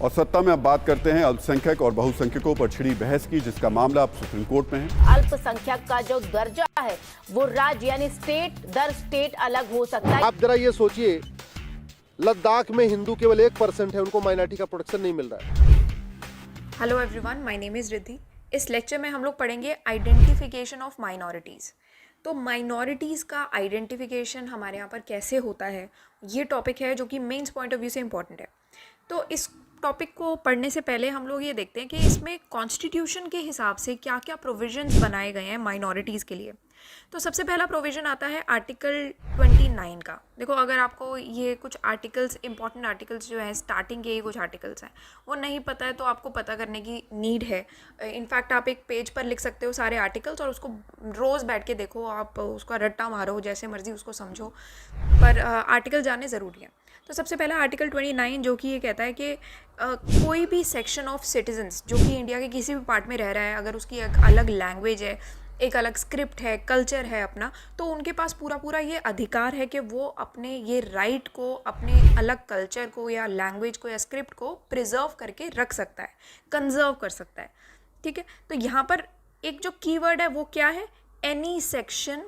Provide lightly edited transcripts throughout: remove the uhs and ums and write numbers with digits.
और सत्ता में अब बात करते हैं अल्पसंख्यक और बहुसंख्यकों पर छिड़ी बहस की, जिसका मामला अब सुप्रीम कोर्ट में है। अल्पसंख्यक का जो दर्जा है वो राज्य यानी स्टेट दर स्टेट अलग हो सकता है। आप जरा ये सोचिए, लद्दाख में हिंदू केवल 1% है, उनको माइनॉरिटी का प्रोटेक्शन नहीं मिल रहा है। Hello everyone, my name is Riddhi. इस लेक्चर में हम लोग पढ़ेंगे आइडेंटिफिकेशन ऑफ माइनॉरिटीज़। तो माइनॉरिटीज़ का आइडेंटिफिकेशन हमारे यहाँ पर कैसे होता है, ये टॉपिक है जो कि मेंस पॉइंट ऑफ व्यू से इम्पॉर्टेंट है। तो इस टॉपिक को पढ़ने से पहले हम लोग ये देखते हैं कि इसमें कॉन्स्टिट्यूशन के हिसाब से क्या क्या प्रोविजंस बनाए गए हैं माइनॉरिटीज़ के लिए। तो सबसे पहला प्रोविज़न आता है आर्टिकल 29 का। देखो, अगर आपको ये कुछ आर्टिकल्स, इंपॉर्टेंट आर्टिकल्स जो हैं, स्टार्टिंग के ही कुछ आर्टिकल्स हैं, वो नहीं पता है तो आपको पता करने की नीड है। इनफैक्ट आप एक पेज पर लिख सकते हो सारे आर्टिकल्स और उसको रोज़ बैठ के देखो, आप उसका रट्टा मारो, जैसे मर्जी उसको समझो, पर आर्टिकल जाने ज़रूरी है। तो सबसे पहला आर्टिकल 29 जो कि ये कहता है कि कोई भी सेक्शन ऑफ सिटीजन्स जो कि इंडिया के किसी भी पार्ट में रह रहा है, अगर उसकी एक अलग लैंग्वेज है, एक अलग स्क्रिप्ट है, कल्चर है अपना, तो उनके पास पूरा ये अधिकार है कि वो अपने ये राइट को, अपने अलग कल्चर को या लैंग्वेज को या स्क्रिप्ट को प्रिजर्व करके रख सकता है, कंजर्व कर सकता है। ठीक है, तो यहाँ पर एक जो कीवर्ड है वो क्या है? एनी सेक्शन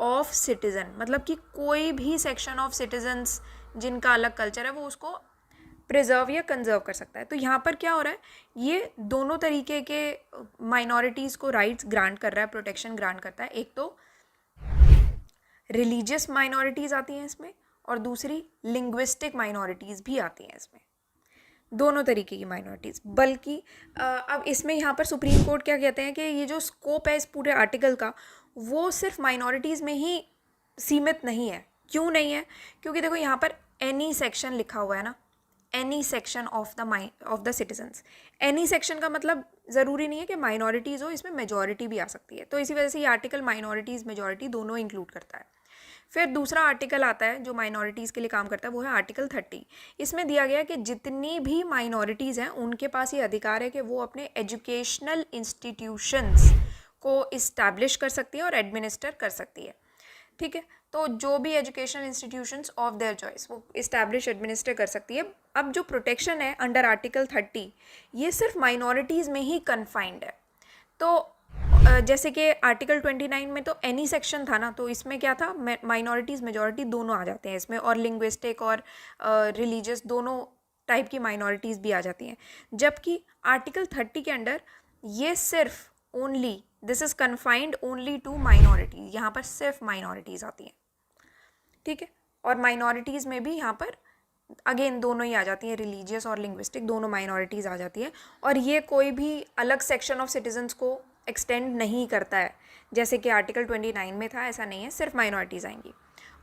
ऑफ सिटीज़न, मतलब कि कोई भी सेक्शन ऑफ सिटीजन्स जिनका अलग कल्चर है वो उसको प्रिजर्व या कंजर्व कर सकता है। तो यहाँ पर क्या हो रहा है, ये दोनों तरीके के माइनॉरिटीज़ को राइट्स ग्रांट कर रहा है, प्रोटेक्शन ग्रांट करता है। एक तो रिलीजियस माइनॉरिटीज़ आती हैं इसमें, और दूसरी लिंग्विस्टिक माइनॉरिटीज़ भी आती हैं इसमें, दोनों तरीके की माइनॉरिटीज़। बल्कि अब इसमें यहाँ पर सुप्रीम कोर्ट क्या कहते हैं कि ये जो स्कोप है इस पूरे आर्टिकल का, वो सिर्फ माइनॉरिटीज़ में ही सीमित नहीं है। क्यों नहीं है? क्योंकि देखो, यहाँ पर एनी सेक्शन लिखा हुआ है ना, any section of the citizens. Any section का मतलब ज़रूरी नहीं है कि माइनॉरिटीज़ हो, इसमें मेजॉरिटी भी आ सकती है। तो इसी वजह से ये आर्टिकल माइनॉरिटीज़ मेजॉरिटी दोनों इंक्लूड करता है। फिर दूसरा आर्टिकल आता है जो माइनॉरिटीज़ के लिए काम करता है, वो है आर्टिकल 30। इसमें दिया गया है कि जितनी भी माइनॉरिटीज़ हैं उनके पास ये अधिकार है कि वो अपने एजुकेशनल इंस्टीट्यूशंस को इस्टेब्लिश कर सकती है और एडमिनिस्टर कर सकती है। ठीक है, तो जो भी educational institutions of their choice वो इस्टेब्लिश एडमिनिस्टर कर सकती है। अब जो प्रोटेक्शन है अंडर आर्टिकल 30, ये सिर्फ माइनॉरिटीज़ में ही कन्फाइंड है। तो जैसे कि आर्टिकल 29 में तो एनी सेक्शन था ना, तो इसमें क्या था, माइनॉरिटीज़ मेजॉरिटी दोनों आ जाते हैं इसमें, और लिंग्विस्टिक और रिलीजियस दोनों टाइप की माइनॉरिटीज़ भी आ जाती हैं। जबकि आर्टिकल 30 के अंडर ये सिर्फ only, this is confined only to minorities, यहाँ पर सिर्फ माइनॉरिटीज़ आती हैं। ठीक है, और माइनॉरिटीज़ में भी यहाँ पर अगेन दोनों ही आ जाती हैं, रिलीजियस और लिंग्विस्टिक दोनों माइनॉरिटीज़ आ जाती है। और ये कोई भी अलग सेक्शन ऑफ सिटीजन्स को एक्सटेंड नहीं करता है, जैसे कि आर्टिकल 29 में था, ऐसा नहीं है, सिर्फ माइनॉरिटीज़ आएंगी।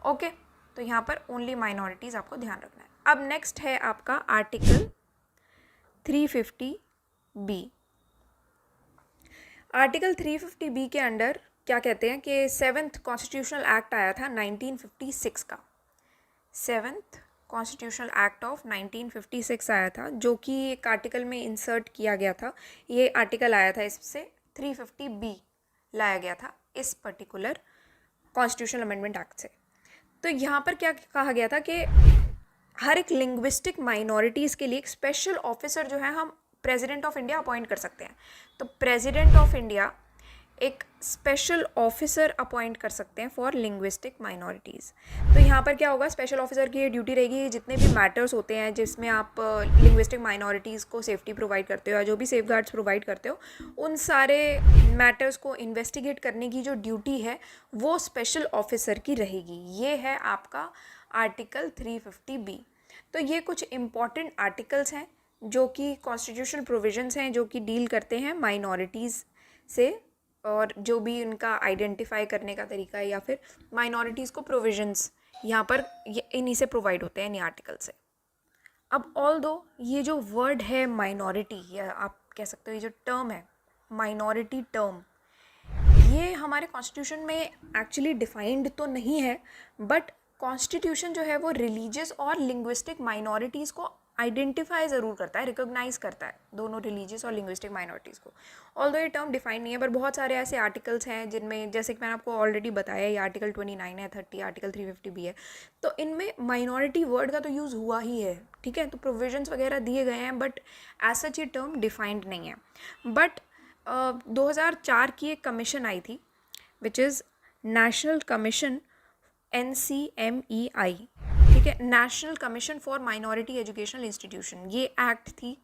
ओके, तो यहाँ पर ओनली माइनॉरिटीज़ आपको ध्यान रखना है। अब नेक्स्ट है आपका आर्टिकल 350B। आर्टिकल 350B के अंडर क्या कहते हैं कि 7th कॉन्स्टिट्यूशनल एक्ट आया था 1956 का। 7th कॉन्स्टिट्यूशनल एक्ट ऑफ 1956 आया था, जो कि एक आर्टिकल में इंसर्ट किया गया था। ये आर्टिकल आया था, इससे 350B लाया गया था इस पर्टिकुलर कॉन्स्टिट्यूशनल अमेंडमेंट एक्ट से। तो यहाँ पर क्या कहा गया था कि हर एक लिंग्विस्टिक माइनॉरिटीज़ के लिए एक स्पेशल ऑफिसर जो है हम प्रेसिडेंट ऑफ इंडिया अपॉइंट कर सकते हैं। तो प्रेसिडेंट ऑफ इंडिया एक स्पेशल ऑफिसर अपॉइंट कर सकते हैं फॉर लिंग्विस्टिक माइनॉरिटीज़। तो यहाँ पर क्या होगा, स्पेशल ऑफिसर की ये ड्यूटी रहेगी, जितने भी मैटर्स होते हैं जिसमें आप लिंग्विस्टिक माइनॉरिटीज़ को सेफ्टी प्रोवाइड करते हो या जो भी सेफ गार्ड्स प्रोवाइड करते हो, उन सारे मैटर्स को इन्वेस्टिगेट करने की जो ड्यूटी है वो स्पेशल ऑफिसर की रहेगी। ये है आपका आर्टिकल 350B। तो ये कुछ इम्पॉर्टेंट आर्टिकल्स हैं जो कि कॉन्स्टिट्यूशनल प्रोविजंस हैं जो कि डील करते हैं माइनॉरिटीज़ से, और जो भी उनका आइडेंटिफाई करने का तरीका है या फिर माइनॉरिटीज़ को प्रोविजंस यहाँ पर इन्हीं से प्रोवाइड होते हैं, इन्हीं आर्टिकल से। अब ऑल्दो ये जो वर्ड है माइनॉरिटी, या आप कह सकते हो ये जो टर्म है माइनॉरिटी टर्म, ये हमारे कॉन्स्टिट्यूशन में एक्चुअली डिफाइंड तो नहीं है, बट कॉन्स्टिट्यूशन जो है वो रिलीजियस और लिंग्विस्टिक माइनॉरिटीज़ को आइडेंटिफाई ज़रूर करता है, रिकॉग्नाइज करता है दोनों रिलीजियस और लिंग्विस्टिक माइनॉरिटीज़ को। ऑल्दो ये टर्म डिफाइन नहीं है, पर बहुत सारे ऐसे आर्टिकल्स हैं जिनमें, जैसे कि मैंने आपको ऑलरेडी बताया, ये आर्टिकल 29 है, 30, आर्टिकल 350B है, तो इनमें माइनॉरिटी वर्ड का तो यूज़ हुआ ही है ठीक है, तो प्रोविजंस वगैरह दिए गए हैं बट एज सच ये टर्म डिफाइंड नहीं है। बट 2004 की एक कमीशन आई थी which is national commission NCMEI, ठीक है, national commission for minority educational institution. ये एक्ट थी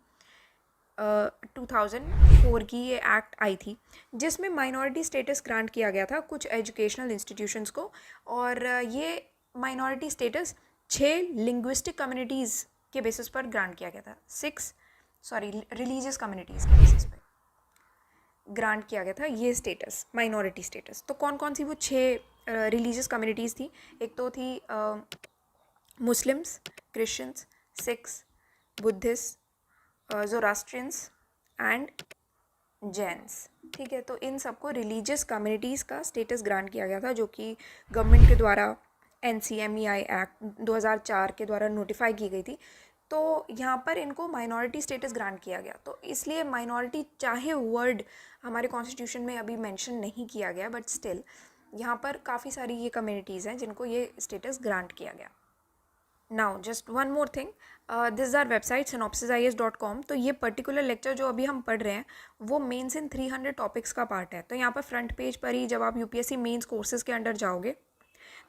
2004 की, ये एक्ट आई थी जिसमें माइनॉरिटी स्टेटस ग्रांट किया गया था कुछ एजुकेशनल इंस्टीट्यूशंस को। और ये माइनॉरिटी स्टेटस 6 लिंग्विस्टिक कम्युनिटीज़ के बेसिस पर ग्रांट किया गया था। रिलीजियस कम्युनिटीज़ के बेसिस पे ग्रांट किया गया था ये स्टेटस, माइनॉरिटी स्टेटस। तो कौन कौन सी वो 6 रिलीजियस कम्युनिटीज़ थी? एक तो थी Muslims, Christians, Sikhs, Buddhist, Zoroastrians and Jains, ठीक है। तो इन सबको रिलीजियस कम्युनिटीज़ का स्टेटस ग्रांट किया गया था, जो कि गवर्नमेंट के द्वारा NCMEI एक्ट 2004 के द्वारा नोटिफाई की गई थी। तो यहाँ पर इनको माइनॉरिटी स्टेटस ग्रांट किया गया। तो इसलिए माइनॉरिटी, चाहे वर्ड हमारे कॉन्स्टिट्यूशन में अभी मेंशन नहीं किया गया, बट स्टिल यहाँ पर काफ़ी सारी ये कम्युनिटीज़ हैं जिनको ये स्टेटस ग्रांट किया गया। Now just one more thing, this is our website synopsisis.com। तो ये पर्टिकुलर लेक्चर जो अभी हम पढ़ रहे हैं वो मेंस इन 300 टॉपिक्स का पार्ट है। तो यहाँ पर फ्रंट पेज पर ही जब आप UPSC मेंस कोर्सेज़ के अंडर जाओगे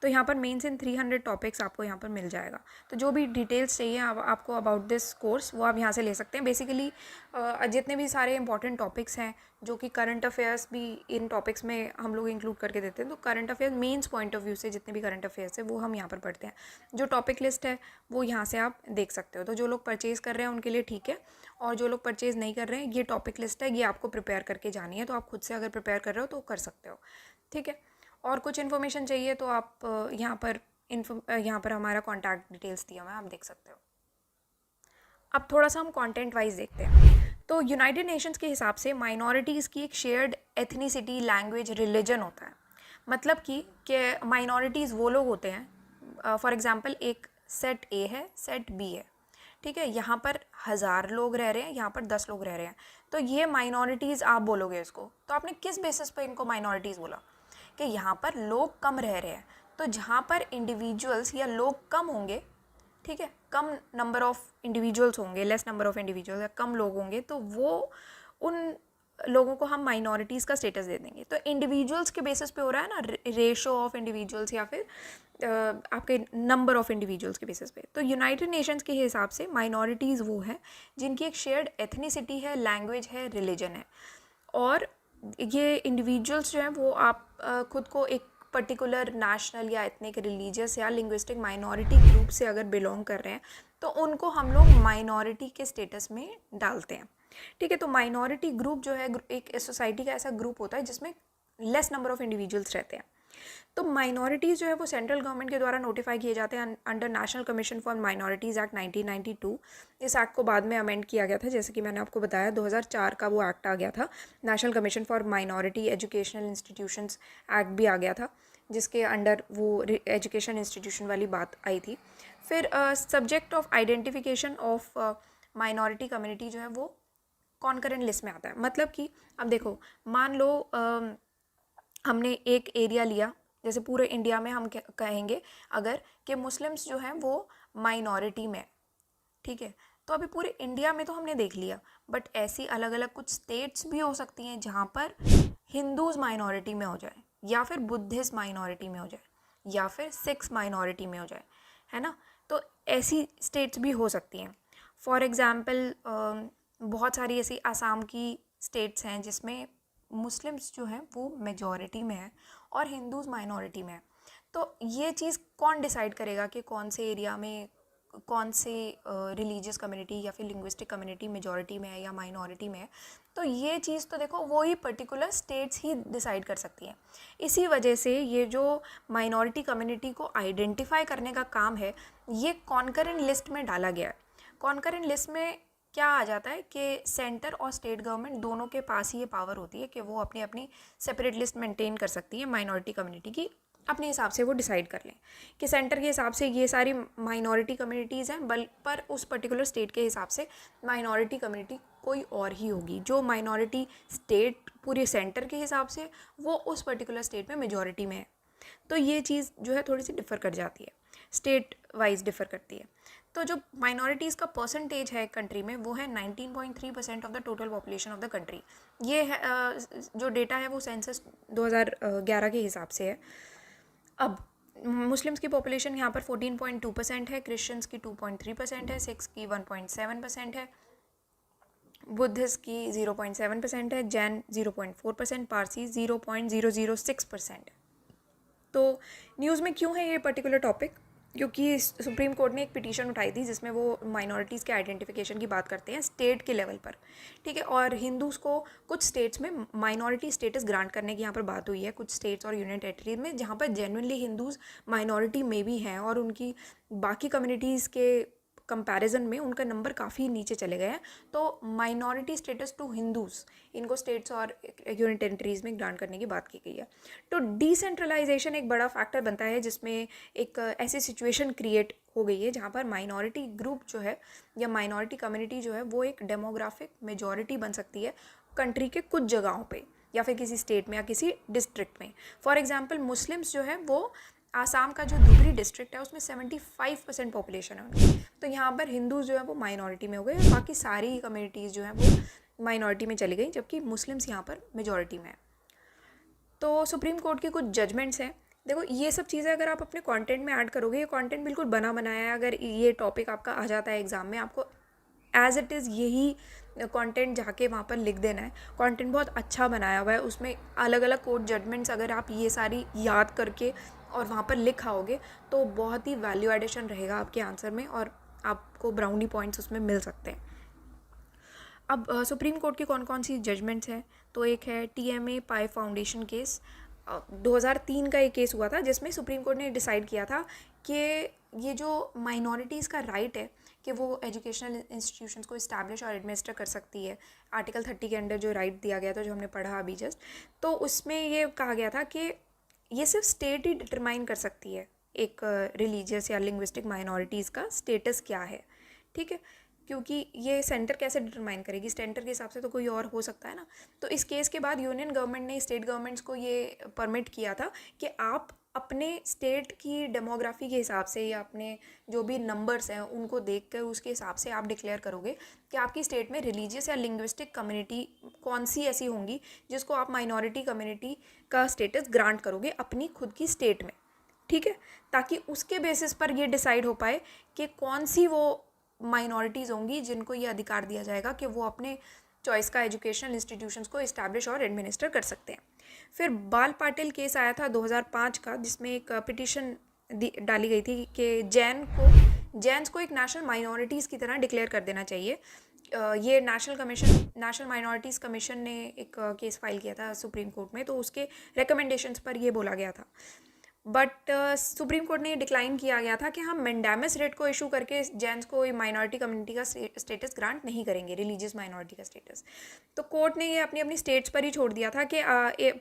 तो यहाँ पर मेंस इन 300 टॉपिक्स आपको यहाँ पर मिल जाएगा। तो जो भी डिटेल्स चाहिए आपको अबाउट दिस कोर्स वो आप यहाँ से ले सकते हैं। बेसिकली जितने भी सारे इंपॉर्टेंट टॉपिक्स हैं जो कि करंट अफेयर्स भी इन टॉपिक्स में हम लोग इंक्लूड करके देते हैं, तो current affairs mains point of view से जितने भी करंट अफेयर्स है वो हम यहाँ पर पढ़ते हैं। जो टॉपिक लिस्ट है वो यहाँ से आप देख सकते हो। तो जो लोग परचेज़ कर रहे हैं उनके लिए ठीक है, और जो लोग परचेज़ नहीं कर रहे हैं, ये टॉपिक लिस्ट है, ये आपको प्रिपेयर करके जानी है। तो आप खुद से अगर प्रिपेयर कर रहे हो तो कर सकते हो, ठीक है। और कुछ इन्फॉर्मेशन चाहिए तो आप यहाँ पर हमारा कॉन्टैक्ट डिटेल्स दिया हुआ है, आप देख सकते हो। अब थोड़ा सा हम कंटेंट वाइज देखते हैं। तो यूनाइटेड नेशंस के हिसाब से माइनॉरिटीज़ की एक शेयर्ड एथनिसिटी, लैंग्वेज, रिलीजन होता है। मतलब कि माइनॉरिटीज़ वो लोग होते हैं, फॉर एग्जांपल एक सेट A है, सेट B है, ठीक है। यहाँ पर 1000 लोग रह रहे हैं, यहाँ पर 10 लोग रह रहे हैं, तो ये माइनॉरिटीज़ आप बोलोगे इसको। तो आपने किस बेसिस पे इनको माइनॉरिटीज़ बोला? कि यहाँ पर लोग कम रह रहे हैं, तो जहाँ पर इंडिविजुअल्स या लोग कम होंगे, ठीक है, कम नंबर ऑफ़ इंडिविजुअल्स होंगे, लेस नंबर ऑफ़ इंडिविजुअल्स या कम लोग होंगे, तो वो उन लोगों को हम माइनॉरिटीज़ का स्टेटस दे देंगे। तो इंडिविजुअल्स के बेसिस पे हो रहा है ना, रेशो ऑफ इंडिविजुअल्स या फिर आपके नंबर ऑफ़ इंडिविजुअल्स के बेसिस पे। तो यूनाइटेड नेशंस के हिसाब से माइनॉरिटीज़ वो है जिनकी एक शेयर्ड एथनिसिटी है, लैंग्वेज है, रिलीजन है, और ये इंडिविजुअल्स जो हैं वो आप खुद को एक पर्टिकुलर नेशनल या एथनिक, रिलीजियस या लिंग्विस्टिक माइनॉरिटी ग्रुप से अगर बिलोंग कर रहे हैं तो उनको हम लोग माइनॉरिटी के स्टेटस में डालते हैं, ठीक है। तो माइनॉरिटी ग्रुप जो है एक सोसाइटी का ऐसा ग्रुप होता है जिसमें लेस नंबर ऑफ़ इंडिविजुअल्स रहते हैं। तो माइनॉरिटीज़ जो है वो सेंट्रल गवर्नमेंट के द्वारा नोटिफाई किए जाते हैं under national commission for minorities act 1992। इस एक्ट को बाद में अमेंड किया गया था, जैसे कि मैंने आपको बताया 2004 का वो एक्ट आ गया था। National commission for minority educational institutions act भी आ गया था, जिसके अंडर वो एजुकेशन इंस्टीट्यूशन वाली बात आई थी। फिर subject of identification of minority community जो है वो कॉन्करेंट लिस्ट में आता है। मतलब कि अब देखो, मान लो हमने एक एरिया लिया, जैसे पूरे इंडिया में हम कहेंगे अगर कि मुस्लिम्स जो हैं वो माइनॉरिटी में, ठीक है। तो अभी पूरे इंडिया में तो हमने देख लिया, बट ऐसी अलग अलग कुछ स्टेट्स भी हो सकती हैं जहाँ पर हिंदूज़ माइनॉरिटी में हो जाए, या फिर बुद्धिस्ट माइनॉरिटी में हो जाए, या फिर सिख्स माइनॉरिटी में हो जाए, है ना। तो ऐसी स्टेट्स भी हो सकती हैं। फॉर एग्ज़ाम्पल बहुत सारी ऐसी आसाम की स्टेट्स हैं जिसमें मुस्लिम्स जो हैं वो मेजॉरिटी में है और हिंदूज़ माइनॉरिटी में है। तो ये चीज़ कौन डिसाइड करेगा कि कौन से एरिया में कौन से रिलीजियस कम्युनिटी या फिर लिंग्विस्टिक कम्युनिटी मेजॉरिटी में है या माइनॉरिटी में है? तो ये चीज़ तो देखो वो ही पर्टिकुलर स्टेट्स ही डिसाइड कर सकती हैं। इसी वजह से ये जो माइनॉरिटी कम्युनिटी को आइडेंटिफाई करने का काम है, ये कॉन्करेंट लिस्ट में डाला गया है। कॉन्करेंट लिस्ट में क्या आ जाता है कि सेंटर और स्टेट गवर्नमेंट दोनों के पास ही ये पावर होती है कि वो अपनी अपनी सेपरेट लिस्ट मेंटेन कर सकती है माइनॉरिटी कम्युनिटी की, अपने हिसाब से वो डिसाइड कर लें कि सेंटर के हिसाब से ये सारी माइनॉरिटी कम्युनिटीज़ हैं, पर उस पर्टिकुलर स्टेट के हिसाब से माइनॉरिटी कम्युनिटी कोई और ही होगी। जो माइनॉरिटी स्टेट पूरे सेंटर के हिसाब से वो उस पर्टिकुलर स्टेट में मेजॉरिटी में है। तो ये चीज़ जो है थोड़ी सी डिफ़र कर जाती है, स्टेट वाइज डिफ़र करती है। तो जो माइनॉरिटीज़ का परसेंटेज है कंट्री में वो है 19.3% of the total population of the country. ये है जो डेटा है वो सेंसस 2011 के हिसाब से है। अब मुस्लिम्स की पॉपुलेशन यहाँ पर 14.2% है, क्रिश्चियंस की 2.3% है, सिख्स की 1.7% है, बुद्धिस्ट की 0.7% है, जैन 0.4%, पारसी 0.006%। तो न्यूज़ में क्यों है ये पर्टिकुलर टॉपिक? क्योंकि सुप्रीम कोर्ट ने एक पिटीशन उठाई थी जिसमें वो माइनॉरिटीज़ के आइडेंटिफिकेशन की बात करते हैं स्टेट के लेवल पर, ठीक है। और हिंदूज़ को कुछ स्टेट्स में माइनॉरिटी स्टेटस ग्रांट करने की यहाँ पर बात हुई है, कुछ स्टेट्स और यूनियन टेरिटरीज में जहाँ पर जेन्युइनली हिंदूज़ माइनॉरिटी में भी हैं और उनकी बाकी कम्युनिटीज़ के कंपैरिजन में उनका नंबर काफ़ी नीचे चले गए हैं। तो माइनॉरिटी स्टेटस टू हिंदूज़ इनको स्टेट्स और यूनियन टेरिटरीज़ में ग्रांट करने की बात की गई है। तो डिसेंट्रलाइजेशन एक बड़ा फैक्टर बनता है जिसमें एक ऐसी सिचुएशन क्रिएट हो गई है जहाँ पर माइनॉरिटी ग्रुप जो है या माइनॉरिटी कम्युनिटी जो है वो एक डेमोग्राफिक मेजॉरिटी बन सकती है कंट्री के कुछ जगहों पे या फिर किसी स्टेट में या किसी डिस्ट्रिक्ट में। फॉर एग्जांपल मुस्लिम्स जो है वो आसाम का जो धुबरी डिस्ट्रिक्ट है उसमें 75% पॉपुलेशन है उनकी, तो यहाँ पर हिंदूज जो है वो माइनॉरिटी में हो गए और बाकी सारी कम्युनिटीज़ जो हैं वो माइनॉरिटी में चली गई, जबकि मुस्लिम्स यहाँ पर मेजॉरिटी में है। तो सुप्रीम कोर्ट के कुछ जजमेंट्स हैं। देखो ये सब चीज़ें अगर आप अपने कंटेंट में ऐड करोगे, ये कंटेंट बिल्कुल बना बनाया है, अगर ये टॉपिक आपका आ जाता है एग्ज़ाम में आपको एज इट इज़ यही कंटेंट जाके वहाँ पर लिख देना है। कंटेंट बहुत अच्छा बनाया हुआ है, उसमें अलग अलग कोर्ट जजमेंट्स अगर आप ये सारी याद करके और वहाँ पर लिखाओगे तो बहुत ही वैल्यू एडिशन रहेगा आपके आंसर में और आपको ब्राउनी पॉइंट्स उसमें मिल सकते हैं। अब सुप्रीम कोर्ट की कौन कौन सी जजमेंट्स हैं, तो एक है TMA पाई फाउंडेशन केस। 2003 का एक केस हुआ था जिसमें सुप्रीम कोर्ट ने डिसाइड किया था कि ये जो माइनॉरिटीज़ का राइट है कि वो एजुकेशनल इंस्टीट्यूशंस को इस्टेब्लिश और एडमिनिस्टर कर सकती है, आर्टिकल 30 के अंडर जो राइट दिया गया था जो हमने पढ़ा अभी जस्ट, तो उसमें ये कहा गया था कि ये सिर्फ स्टेट ही डिटरमाइन कर सकती है एक रिलीजियस या लिंग्विस्टिक माइनॉरिटीज़ का स्टेटस क्या है, ठीक है। क्योंकि ये सेंटर कैसे डिटरमाइन करेगी, सेंटर के हिसाब से तो कोई और हो सकता है ना। तो इस केस के बाद यूनियन गवर्नमेंट ने स्टेट गवर्नमेंट्स को ये परमिट किया था कि आप अपने स्टेट की डेमोग्राफी के हिसाब से या अपने जो भी नंबर्स हैं उनको देखकर उसके हिसाब से आप डिक्लेयर करोगे कि आपकी स्टेट में रिलीजियस या लिंग्विस्टिक कम्युनिटी कौन सी ऐसी होंगी जिसको आप माइनॉरिटी कम्युनिटी का स्टेटस ग्रांट करोगे अपनी खुद की स्टेट में, ठीक है। ताकि उसके बेसिस पर ये डिसाइड हो पाए कि कौन सी वो माइनॉरिटीज़ होंगी जिनको ये अधिकार दिया जाएगा कि वो अपने चॉइस का एजुकेशनल इंस्टीट्यूशंस को इस्टेब्लिश और एडमिनिस्टर कर सकते हैं। फिर बाल पाटिल केस आया था 2005 का जिसमें एक पिटीशन डाली गई थी कि जैन्स को एक नेशनल माइनॉरिटीज़ की तरह डिक्लेयर कर देना चाहिए। ये नेशनल माइनॉरिटीज़ कमीशन ने एक केस फाइल किया था सुप्रीम कोर्ट में, तो उसके रिकमेंडेशंस पर ये बोला गया था। बट सुप्रीम कोर्ट ने ये डिक्लाइन किया गया था कि हम मैंडेमस रेट को इशू करके जैन्स को माइनॉरिटी कम्युनिटी का स्टेटस ग्रांट नहीं करेंगे, रिलीजियस माइनॉरिटी का स्टेटस। तो कोर्ट ने ये अपनी अपनी स्टेट्स पर ही छोड़ दिया था कि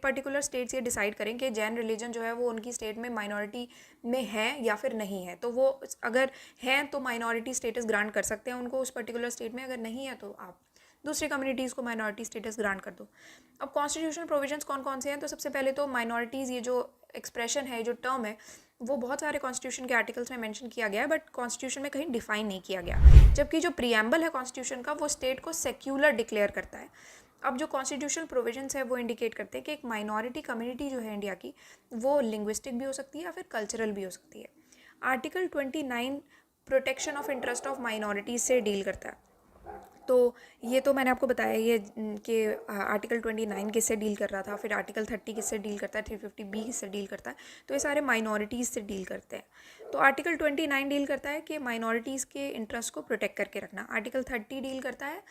पर्टिकुलर स्टेट्स ये डिसाइड करें कि जैन रिलीजन जो है वो उनकी स्टेट में माइनॉरिटी में है या फिर नहीं है। तो वो अगर हैं तो माइनॉरिटी स्टेटस ग्रांट कर सकते हैं उनको उस पर्टिकुलर स्टेट में, अगर नहीं है तो आप दूसरी कम्युनिटीज़ को माइनॉरिटी स्टेटस ग्रांट कर दो। अब कॉन्स्टिट्यूशनल प्रोविजंस कौन कौन से हैं, तो सबसे पहले तो माइनॉरिटीज़ ये जो एक्सप्रेशन है, जो टर्म है, वो बहुत सारे कॉन्स्टिट्यूशन के आर्टिकल्स में मेंशन किया गया है बट कॉन्स्टिट्यूशन में कहीं डिफाइन नहीं किया गया। जबकि जो प्रीएम्बल है कॉन्स्टिट्यूशन का वो स्टेट को सेक्युलर डिक्लेयर करता है। अब जो कॉन्स्टिट्यूशनल प्रोविजंस है वो इंडिकेट करते हैं कि एक माइनॉरिटी कम्युनिटी जो है इंडिया की वो लिंग्विस्टिक भी हो सकती है या फिर कल्चरल भी हो सकती है। Article 29 protection of interest of minorities से डील करता है। तो ये तो मैंने आपको बताया ये कि आर्टिकल 29 किससे डील कर रहा था, फिर आर्टिकल 30 किससे डील करता है, 350B किससे डील करता है, तो ये सारे माइनॉरिटीज़ से डील करते हैं। तो आर्टिकल 29 डील करता है कि माइनॉरिटीज़ के इंटरेस्ट को प्रोटेक्ट करके रखना। आर्टिकल 30 डील करता है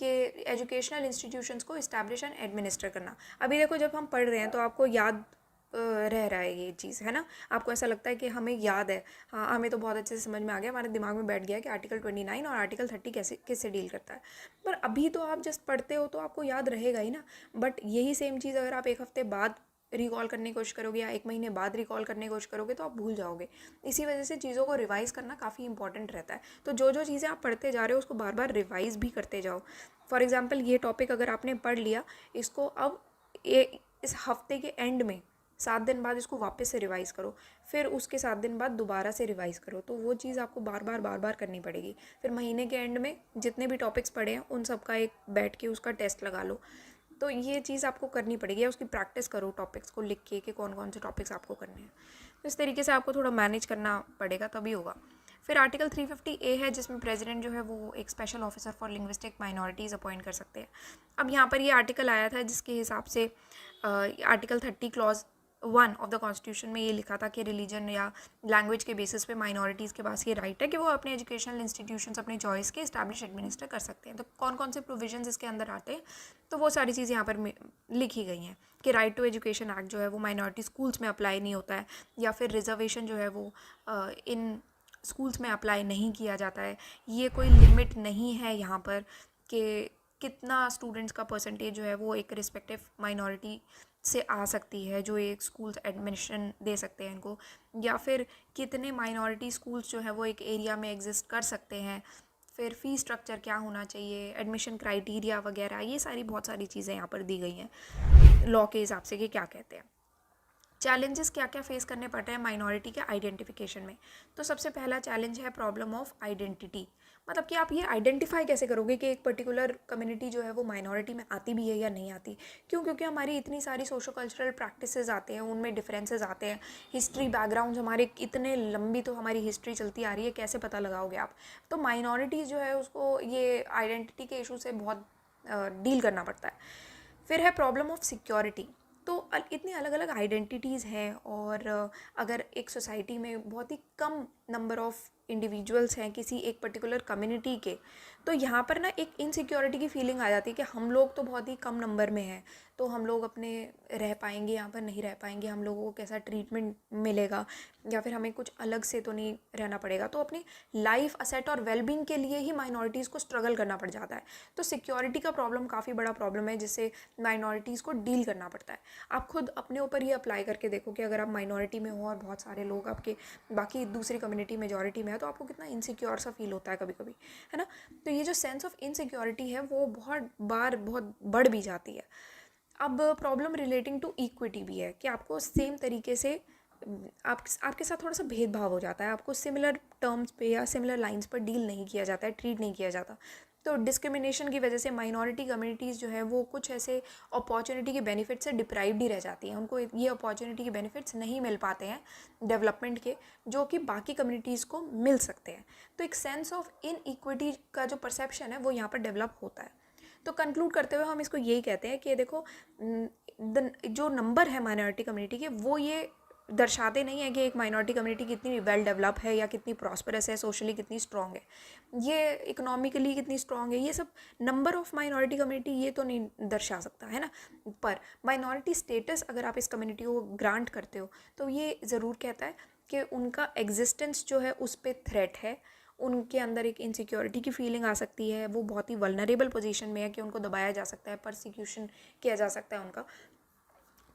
कि एजुकेशनल इंस्टीट्यूशंस को इस्टेब्लिश एंड एडमिनिस्टर करना। अभी देखो जब हम पढ़ रहे हैं तो आपको याद रह रहा है ये चीज़, है ना, आपको ऐसा लगता है कि हमें याद है, हाँ हमें तो बहुत अच्छे से समझ में आ गया, हमारे दिमाग में बैठ गया कि आर्टिकल 29 और आर्टिकल 30 किससे डील करता है। पर अभी तो आप जस्ट पढ़ते हो तो आपको याद रहेगा ही ना, बट यही सेम चीज़ अगर आप एक हफ्ते बाद रिकॉल करने की कोशिश करोगे या एक महीने बाद रिकॉल करने की कोशिश करोगे तो आप भूल जाओगे। इसी वजह से चीज़ों को रिवाइज करना काफ़ी इंपॉर्टेंट रहता है। तो जो जो चीज़ें आप पढ़ते जा रहे हो उसको बार बार रिवाइज भी करते जाओ। फॉर एग्ज़ाम्पल ये टॉपिक अगर आपने पढ़ लिया, इसको अब इस हफ्ते के एंड में 7 दिन बाद इसको वापस से रिवाइज़ करो, फिर उसके 7 दिन बाद दोबारा से रिवाइज़ करो। तो वो चीज़ आपको बार बार करनी पड़ेगी। फिर महीने के एंड में जितने भी टॉपिक्स पढ़े हैं उन सब का एक बैठ के उसका टेस्ट लगा लो। तो ये चीज़ आपको करनी पड़ेगी, उसकी प्रैक्टिस करो टॉपिक्स को लिख के कि कौन कौन से टॉपिक्स आपको करने हैं। तो इस तरीके से आपको थोड़ा मैनेज करना पड़ेगा, तभी होगा। फिर आर्टिकल 350A है, जिसमें प्रेसिडेंट जो है वो एक special officer for linguistic minorities appoint कर सकते हैं। अब यहाँ पर ये आर्टिकल आया था जिसके हिसाब से article 30 clause 1 of the constitution में ये लिखा था कि रिलीजन या लैंग्वेज के बेसिस पे माइनॉरिटीज़ के पास ये राइट है कि वो अपने एजुकेशनल इंस्टीट्यूशंस अपने चॉइस के इस्टेब्लिश एडमिनिस्टर कर सकते हैं। तो कौन कौन से प्रोविजंस इसके अंदर आते हैं, तो वो सारी चीज़ें यहाँ पर लिखी गई हैं कि राइट टू एजुकेशन एक्ट जो है वो माइनॉरिटी स्कूल्स में अप्लाई नहीं होता है, या फिर रिजर्वेशन जो है वो इन स्कूल्स में अप्लाई नहीं किया जाता है। ये कोई लिमिट नहीं है यहाँ पर कि कितना स्टूडेंट्स का परसेंटेज जो है वो एक रिस्पेक्टिव माइनॉरिटी से आ सकती है जो एक स्कूल्स एडमिशन दे सकते हैं इनको, या फिर कितने माइनॉरिटी स्कूल्स जो है वो एक एरिया में एग्जिस्ट कर सकते हैं, फिर फ़ी स्ट्रक्चर क्या होना चाहिए, एडमिशन क्राइटेरिया वगैरह, ये सारी बहुत सारी चीज़ें यहाँ पर दी गई हैं लॉ के हिसाब से कि क्या कहते हैं। चैलेंजेस क्या क्या फेस करने पड़ रहे हैं माइनॉरिटी के आइडेंटिफिकेशन में। तो सबसे पहला चैलेंज है प्रॉब्लम ऑफ आइडेंटिटी, मतलब कि आप ये आइडेंटिफाई कैसे करोगे कि एक पर्टिकुलर कम्युनिटी जो है वो माइनॉरिटी में आती भी है या नहीं आती। क्यों? क्योंकि हमारी इतनी सारी सोशो कल्चरल प्रैक्टिसेस आते हैं, उनमें डिफरेंसेस आते हैं, हिस्ट्री बैकग्राउंड हमारे इतने लंबी तो हमारी हिस्ट्री चलती आ रही है, कैसे पता लगाओगे आप। तो माइनॉरिटीज़ जो है उसको ये आइडेंटिटी के इशू से बहुत डील करना पड़ता है। फिर है प्रॉब्लम ऑफ सिक्योरिटी। तो इतनी अलग अलग आइडेंटिटीज़ हैं, और अगर एक सोसाइटी में बहुत ही कम नंबर ऑफ़ इंडिविजुअल्स हैं किसी एक पर्टिकुलर कम्युनिटी के, तो यहाँ पर ना एक इनसिक्योरिटी की फीलिंग आ जाती है कि हम लोग तो बहुत ही कम नंबर में हैं, तो हम लोग अपने रह पाएंगे यहाँ पर, नहीं रह पाएंगे, हम लोगों को कैसा ट्रीटमेंट मिलेगा, या फिर हमें कुछ अलग से तो नहीं रहना पड़ेगा। तो अपनी लाइफ असेट और वेलबींग के लिए ही माइनॉरिटीज़ को स्ट्रगल करना पड़ जाता है। तो सिक्योरिटी का प्रॉब्लम काफ़ी बड़ा प्रॉब्लम है जिससे माइनॉरिटीज़ को डील करना पड़ता है। आप खुद अपने ऊपर ये अप्लाई करके देखो कि अगर आप माइनॉरिटी में हो और बहुत सारे लोग आपके बाकी दूसरी कम्युनिटी मेजॉरिटी में है, तो आपको कितना इनसिक्योर सा फील होता है कभी कभी, है ना। तो ये जो सेंस ऑफ इनसिक्योरिटी है वो बहुत बढ़ भी जाती है। अब प्रॉब्लम रिलेटिंग टू इक्विटी भी है कि आपको सेम तरीके से आपके साथ थोड़ा सा भेदभाव हो जाता है, आपको सिमिलर टर्म्स पे या सिमिलर लाइंस पर डील नहीं किया जाता है, ट्रीट नहीं किया जाता। तो डिस्क्रिमिनेशन की वजह से माइनॉरिटी कम्युनिटीज़ जो है वो कुछ ऐसे अपॉर्चुनिटी के बेनिफिट से डिप्राइव्ड ही रह जाती हैं, उनको ये अपॉर्चुनिटी के बेनिफिट्स नहीं मिल पाते हैं डेवलपमेंट के, जो कि बाकी कम्युनिटीज़ को मिल सकते हैं। तो एक सेंस ऑफ इनइक्विटी का जो परसेप्शन है वो यहाँ पर डेवलप होता है। तो कंक्लूड करते हुए हम इसको यही कहते हैं कि देखो, जो नंबर है माइनॉरिटी कम्युनिटी के वो ये दर्शाते नहीं है कि एक माइनॉरिटी कम्युनिटी कितनी वेल डेवलप है या कितनी प्रॉस्परस है, सोशली कितनी स्ट्रॉन्ग है, ये इकोनॉमिकली कितनी स्ट्रॉन्ग है, ये सब नंबर ऑफ माइनॉरिटी कम्युनिटी ये तो नहीं दर्शा सकता, है ना। पर माइनॉरिटी स्टेटस अगर आप इस कम्युनिटी को ग्रांट करते हो तो ये ज़रूर कहता है कि उनका एग्जिस्टेंस जो है उस पर थ्रेट है, उनके अंदर एक इनसिक्योरिटी की फीलिंग आ सकती है, वो बहुत ही वल्नरेबल पोजीशन में है कि उनको दबाया जा सकता है, परसिक्यूशन किया जा सकता है उनका,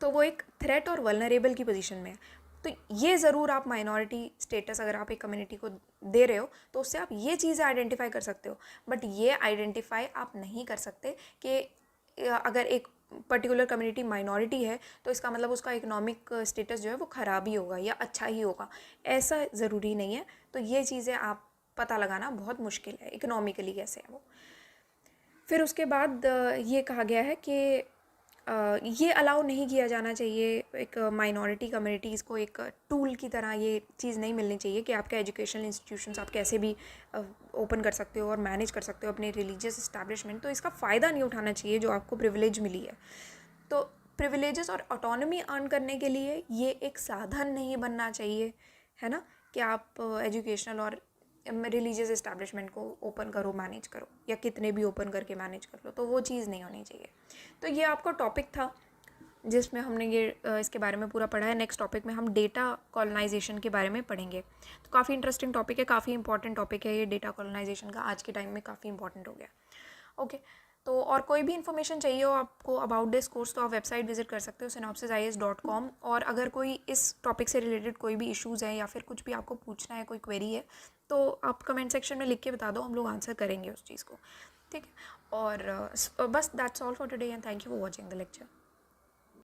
तो वो एक थ्रेट और वल्नरेबल की पोजीशन में है। तो ये ज़रूर आप माइनॉरिटी स्टेटस अगर आप एक कम्युनिटी को दे रहे हो तो उससे आप ये चीज़ें आइडेंटिफाई कर सकते हो, बट ये आइडेंटिफाई आप नहीं कर सकते कि अगर एक पर्टिकुलर कम्युनिटी माइनॉरिटी है तो इसका मतलब उसका इकोनॉमिक स्टेटस जो है वो ख़राब ही होगा या अच्छा ही होगा, ऐसा ज़रूरी नहीं है। तो ये चीज़ें आप पता लगाना बहुत मुश्किल है इकोनॉमिकली कैसे है वो। फिर उसके बाद ये कहा गया है कि ये अलाउ नहीं किया जाना चाहिए, एक माइनॉरिटी कम्युनिटीज़ को एक टूल की तरह ये चीज़ नहीं मिलनी चाहिए कि आपका एजुकेशनल इंस्टीट्यूशंस आप कैसे भी ओपन कर सकते हो और मैनेज कर सकते हो अपने रिलीजियस इस्टेब्लिशमेंट। तो इसका फ़ायदा नहीं उठाना चाहिए जो आपको प्रिविलेज मिली है। तो प्रिविलेजेस और ऑटोनॉमी अर्न करने के लिए ये एक साधन नहीं बनना चाहिए, है ना, कि आप एजुकेशनल और रिलीजियस इस्टेब्लिशमेंट को ओपन करो, मैनेज करो, या कितने भी ओपन करके मैनेज कर लो, तो वो चीज़ नहीं होनी चाहिए। तो ये आपका टॉपिक था जिसमें हमने ये इसके बारे में पूरा पढ़ा है। नेक्स्ट टॉपिक में हम डेटा कॉलोनाइजेशन के बारे में पढ़ेंगे। तो काफ़ी इंटरेस्टिंग टॉपिक है, काफ़ी इंपॉर्टेंट टॉपिक है ये डेटा कॉलोनाइजेशन का, आज के टाइम में काफ़ी इंपॉर्टेंट हो गया। ओके, तो और कोई भी इन्फॉर्मेशन चाहिए हो आपको अबाउट दिस कोर्स तो आप वेबसाइट विजिट कर सकते हो synopsisis.com। और अगर कोई इस टॉपिक से रिलेटेड कोई भी इश्यूज़ है या फिर कुछ भी आपको पूछना है, कोई क्वेरी है, तो आप कमेंट सेक्शन में लिख के बता दो, हम लोग आंसर करेंगे उस चीज़ को, ठीक है। और बस that's all for today and thank you for watching the lecture.